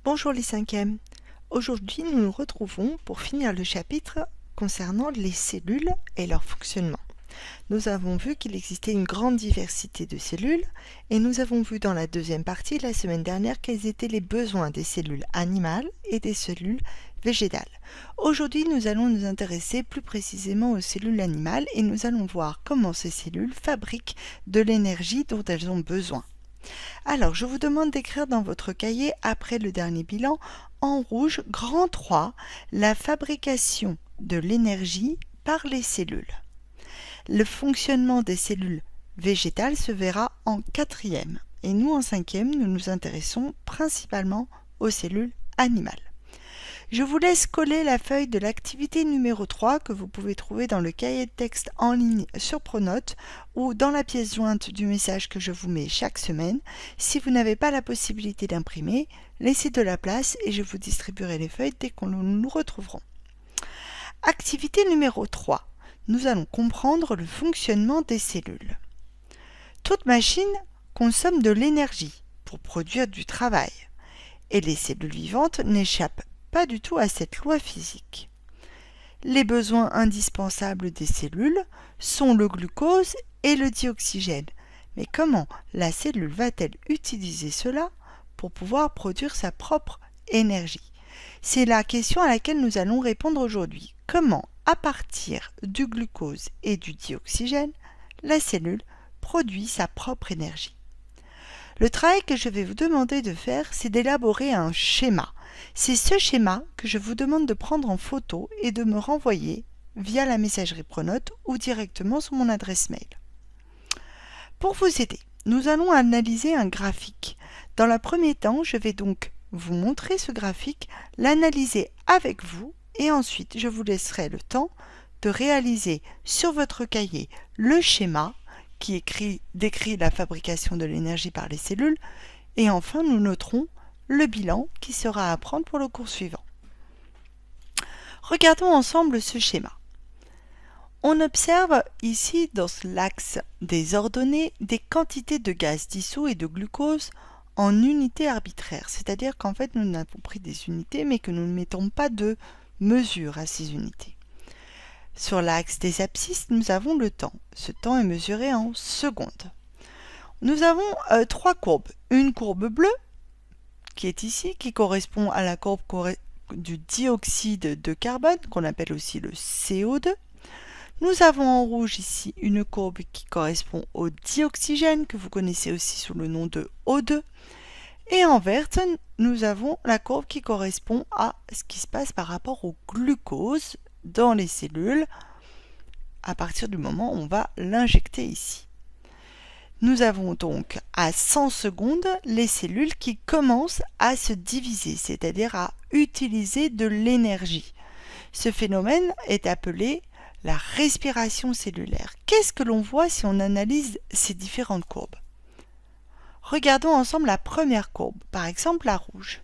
Bonjour les cinquièmes. Aujourd'hui, nous nous retrouvons pour finir le chapitre concernant les cellules et leur fonctionnement. Nous avons vu qu'il existait une grande diversité de cellules et nous avons vu dans la deuxième partie, la semaine dernière, quels étaient les besoins des cellules animales et des cellules végétales. Aujourd'hui, nous allons nous intéresser plus précisément aux cellules animales et nous allons voir comment ces cellules fabriquent de l'énergie dont elles ont besoin. Alors, je vous demande d'écrire dans votre cahier, après le dernier bilan, en rouge, grand 3, la fabrication de l'énergie par les cellules. Le fonctionnement des cellules végétales se verra en quatrième. Et nous, en cinquième, nous nous intéressons principalement aux cellules animales. Je vous laisse coller la feuille de l'activité numéro 3 que vous pouvez trouver dans le cahier de texte en ligne sur Pronote ou dans la pièce jointe du message que je vous mets chaque semaine. Si vous n'avez pas la possibilité d'imprimer, laissez de la place et je vous distribuerai les feuilles dès que nous nous retrouverons. Activité numéro 3. Nous allons comprendre le fonctionnement des cellules. Toute machine consomme de l'énergie pour produire du travail et les cellules vivantes n'échappent pas du tout à cette loi physique. Les besoins indispensables des cellules sont le glucose et le dioxygène. Mais comment la cellule va-t-elle utiliser cela pour pouvoir produire sa propre énergie? C'est la question à laquelle nous allons répondre aujourd'hui. Comment, à partir du glucose et du dioxygène, la cellule produit sa propre énergie? Le travail que je vais vous demander de faire, c'est d'élaborer un schéma. C'est ce schéma que je vous demande de prendre en photo et de me renvoyer via la messagerie Pronote ou directement sur mon adresse mail. Pour vous aider, nous allons analyser un graphique. Dans le premier temps, je vais donc vous montrer ce graphique, l'analyser avec vous et ensuite je vous laisserai le temps de réaliser sur votre cahier le schéma qui décrit la fabrication de l'énergie par les cellules et enfin nous noterons le bilan qui sera à prendre pour le cours suivant. Regardons ensemble ce schéma. On observe ici dans l'axe des ordonnées des quantités de gaz dissous et de glucose en unités arbitraires, c'est-à-dire qu'en fait nous n'avons pris des unités mais que nous ne mettons pas de mesure à ces unités. Sur l'axe des abscisses, nous avons le temps. Ce temps est mesuré en secondes. Nous avons trois courbes. Une courbe bleue, qui est ici, qui correspond à la courbe du dioxyde de carbone, qu'on appelle aussi le CO2. Nous avons en rouge ici une courbe qui correspond au dioxygène, que vous connaissez aussi sous le nom de O2. Et en verte, nous avons la courbe qui correspond à ce qui se passe par rapport au glucose dans les cellules à partir du moment où on va l'injecter ici. Nous avons donc à 100 secondes les cellules qui commencent à se diviser, c'est-à-dire à utiliser de l'énergie. Ce phénomène est appelé la respiration cellulaire. Qu'est-ce que l'on voit si on analyse ces différentes courbes? Regardons ensemble la première courbe, par exemple la rouge.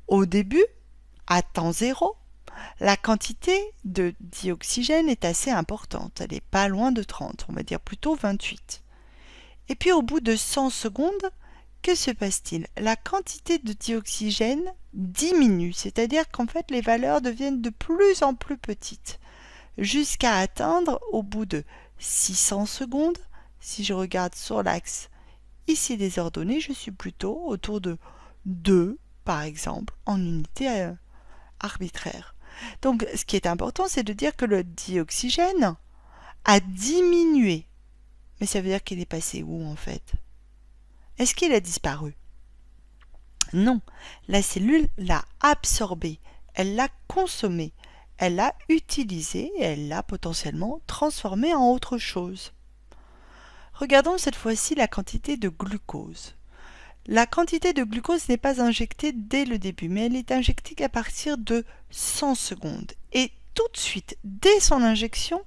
Au début, à temps zéro, la quantité de dioxygène est assez importante, elle n'est pas loin de 30, on va dire plutôt 28. Et puis au bout de 100 secondes, que se passe-t-il? La quantité de dioxygène diminue, c'est-à-dire qu'en fait les valeurs deviennent de plus en plus petites, jusqu'à atteindre au bout de 600 secondes, si je regarde sur l'axe ici des ordonnées, je suis plutôt autour de 2 par exemple, en unité arbitraire. Donc ce qui est important, c'est de dire que le dioxygène a diminué. Mais ça veut dire qu'il est passé où en fait? Est-ce qu'il a disparu? Non, la cellule l'a absorbé, elle l'a consommé, elle l'a utilisé et elle l'a potentiellement transformé en autre chose. Regardons cette fois-ci la quantité de glucose. La quantité de glucose n'est pas injectée dès le début, mais elle est injectée qu'à partir de 100 secondes. Et tout de suite, dès son injection,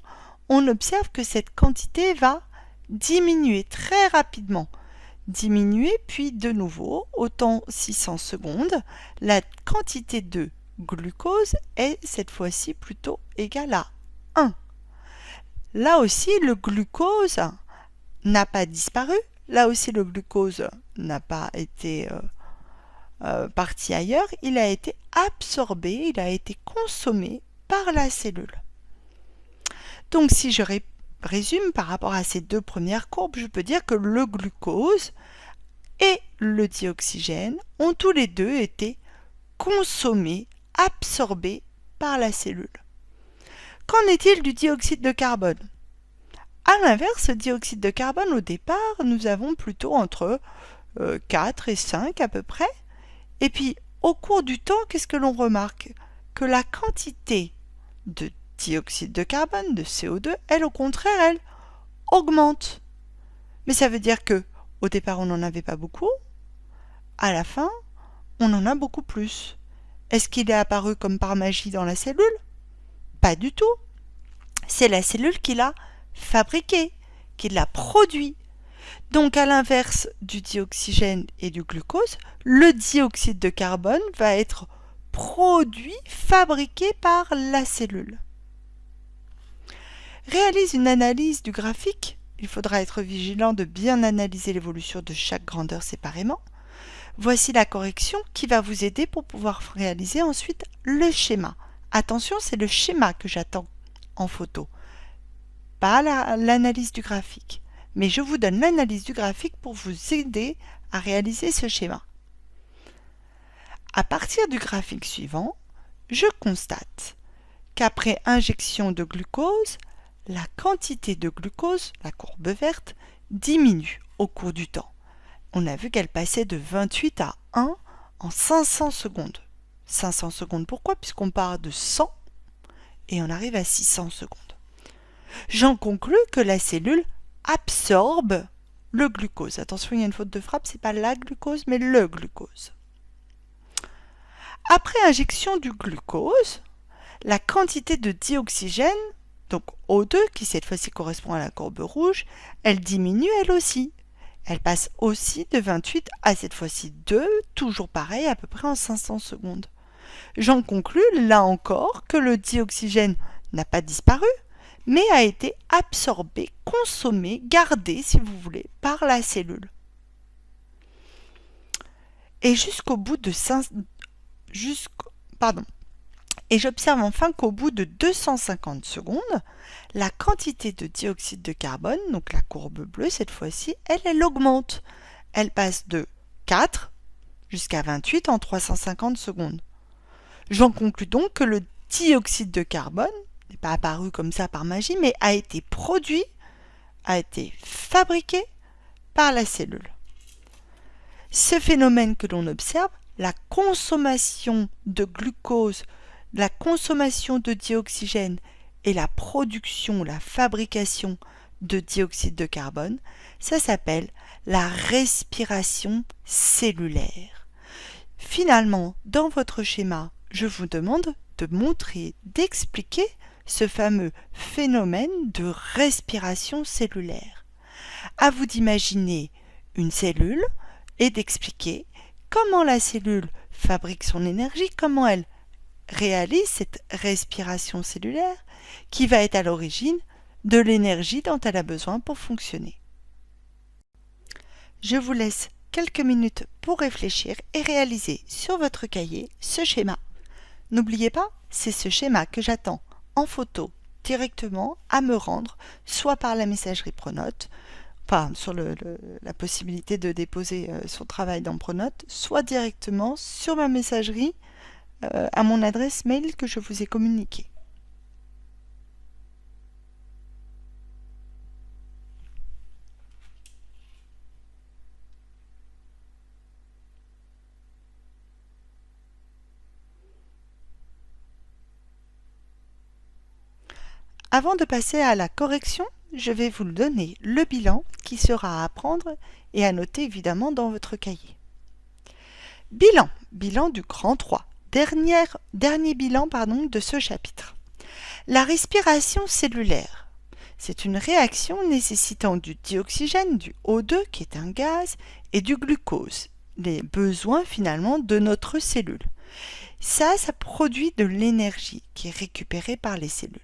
on observe que cette quantité va diminuer très rapidement. Diminuer, puis de nouveau, au temps 600 secondes, la quantité de glucose est cette fois-ci plutôt égale à 1. Là aussi, le glucose n'a pas disparu. Là aussi, le glucose n'a pas été parti ailleurs, il a été absorbé, il a été consommé par la cellule. Donc si je résume par rapport à ces deux premières courbes, je peux dire que le glucose et le dioxygène ont tous les deux été consommés, absorbés par la cellule. Qu'en est-il du dioxyde de carbone? À l'inverse, le dioxyde de carbone, au départ, nous avons plutôt entre 4 et 5 à peu près. Et puis, au cours du temps, qu'est-ce que l'on remarque? Que la quantité de dioxyde de carbone, de CO2, elle, au contraire, elle augmente. Mais ça veut dire que au départ, on n'en avait pas beaucoup. À la fin, on en a beaucoup plus. Est-ce qu'il est apparu comme par magie dans la cellule? Pas du tout. C'est la cellule qui l'a fabriqué, qui l'a produit. Donc à l'inverse du dioxygène et du glucose, le dioxyde de carbone va être produit, fabriqué par la cellule. Réalise une analyse du graphique. Il faudra être vigilant de bien analyser l'évolution de chaque grandeur séparément. Voici la correction qui va vous aider pour pouvoir réaliser ensuite le schéma. Attention, c'est le schéma que j'attends en photo, pas l'analyse du graphique. Mais je vous donne l'analyse du graphique pour vous aider à réaliser ce schéma. À partir du graphique suivant, je constate qu'après injection de glucose, la quantité de glucose, la courbe verte, diminue au cours du temps. On a vu qu'elle passait de 28 à 1 en 500 secondes. 500 secondes, pourquoi? Puisqu'on part de 100 et on arrive à 600 secondes. J'en conclus que la cellule absorbe le glucose. Attention, il y a une faute de frappe, c'est pas la glucose, mais le glucose. Après injection du glucose, la quantité de dioxygène, donc O2, qui cette fois-ci correspond à la courbe rouge, elle diminue elle aussi. Elle passe aussi de 28 à cette fois-ci 2, toujours pareil, à peu près en 500 secondes. J'en conclus, là encore, que le dioxygène n'a pas disparu, mais a été absorbé, consommé, gardé, si vous voulez, par la cellule. Et jusqu'au bout de Et j'observe enfin qu'au bout de 250 secondes, la quantité de dioxyde de carbone, donc la courbe bleue cette fois-ci, elle augmente. Elle passe de 4 jusqu'à 28 en 350 secondes. J'en conclus donc que le dioxyde de carbone n'est pas apparu comme ça par magie, mais a été produit, a été fabriqué par la cellule. Ce phénomène que l'on observe, la consommation de glucose, la consommation de dioxygène et la production, la fabrication de dioxyde de carbone, ça s'appelle la respiration cellulaire. Finalement, dans votre schéma, je vous demande de montrer, d'expliquer ce fameux phénomène de respiration cellulaire. À vous d'imaginer une cellule et d'expliquer comment la cellule fabrique son énergie, comment elle réalise cette respiration cellulaire qui va être à l'origine de l'énergie dont elle a besoin pour fonctionner. Je vous laisse quelques minutes pour réfléchir et réaliser sur votre cahier ce schéma. N'oubliez pas, c'est ce schéma que j'attends en photo directement à me rendre, soit par la messagerie Pronote, enfin sur la possibilité de déposer son travail dans Pronote, soit directement sur ma messagerie à mon adresse mail que je vous ai communiquée. Avant de passer à la correction, je vais vous donner le bilan qui sera à prendre et à noter évidemment dans votre cahier. Bilan du grand 3. Dernier bilan de ce chapitre. La respiration cellulaire. C'est une réaction nécessitant du dioxygène, du O2 qui est un gaz, et du glucose, les besoins finalement de notre cellule. Ça produit de l'énergie qui est récupérée par les cellules.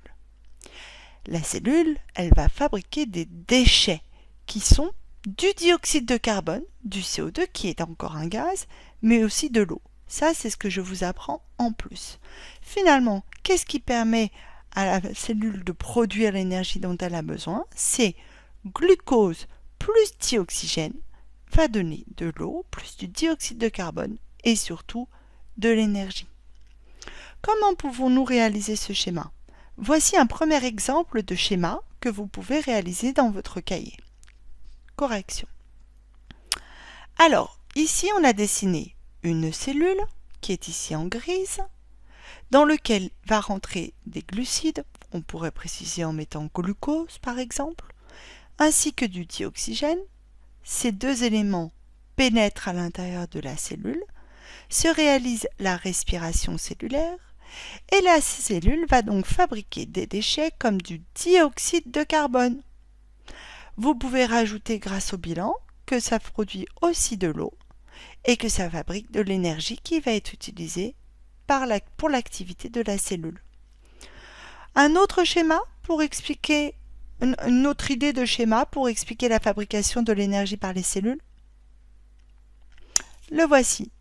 La cellule, elle va fabriquer des déchets qui sont du dioxyde de carbone, du CO2 qui est encore un gaz, mais aussi de l'eau. Ça, c'est ce que je vous apprends en plus. Finalement, qu'est-ce qui permet à la cellule de produire l'énergie dont elle a besoin? C'est glucose plus dioxygène va donner de l'eau plus du dioxyde de carbone et surtout de l'énergie. Comment pouvons-nous réaliser ce schéma? Voici un premier exemple de schéma que vous pouvez réaliser dans votre cahier. Correction. Alors, ici on a dessiné une cellule qui est ici en grise, dans lequel va rentrer des glucides, on pourrait préciser en mettant glucose par exemple, ainsi que du dioxygène. Ces deux éléments pénètrent à l'intérieur de la cellule, se réalise la respiration cellulaire, et la cellule va donc fabriquer des déchets comme du dioxyde de carbone. Vous pouvez rajouter grâce au bilan que ça produit aussi de l'eau et que ça fabrique de l'énergie qui va être utilisée pour l'activité de la cellule. Un autre schéma pour expliquer, une autre idée de schéma pour expliquer la fabrication de l'énergie par les cellules. Le voici.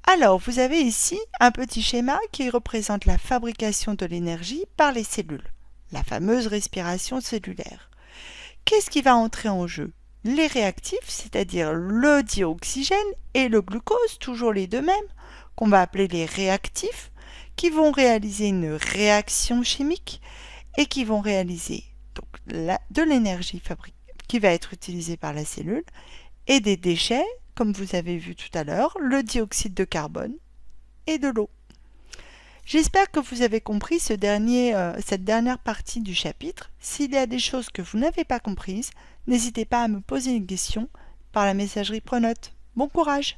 Alors, vous avez ici un petit schéma qui représente la fabrication de l'énergie par les cellules, la fameuse respiration cellulaire. Qu'est-ce qui va entrer en jeu? Les réactifs, c'est-à-dire le dioxygène et le glucose, toujours les deux mêmes, qu'on va appeler les réactifs, qui vont réaliser une réaction chimique et qui vont réaliser donc, de l'énergie qui va être utilisée par la cellule et des déchets, comme vous avez vu tout à l'heure, le dioxyde de carbone et de l'eau. J'espère que vous avez compris cette dernière partie du chapitre. S'il y a des choses que vous n'avez pas comprises, n'hésitez pas à me poser une question par la messagerie Pronote. Bon courage!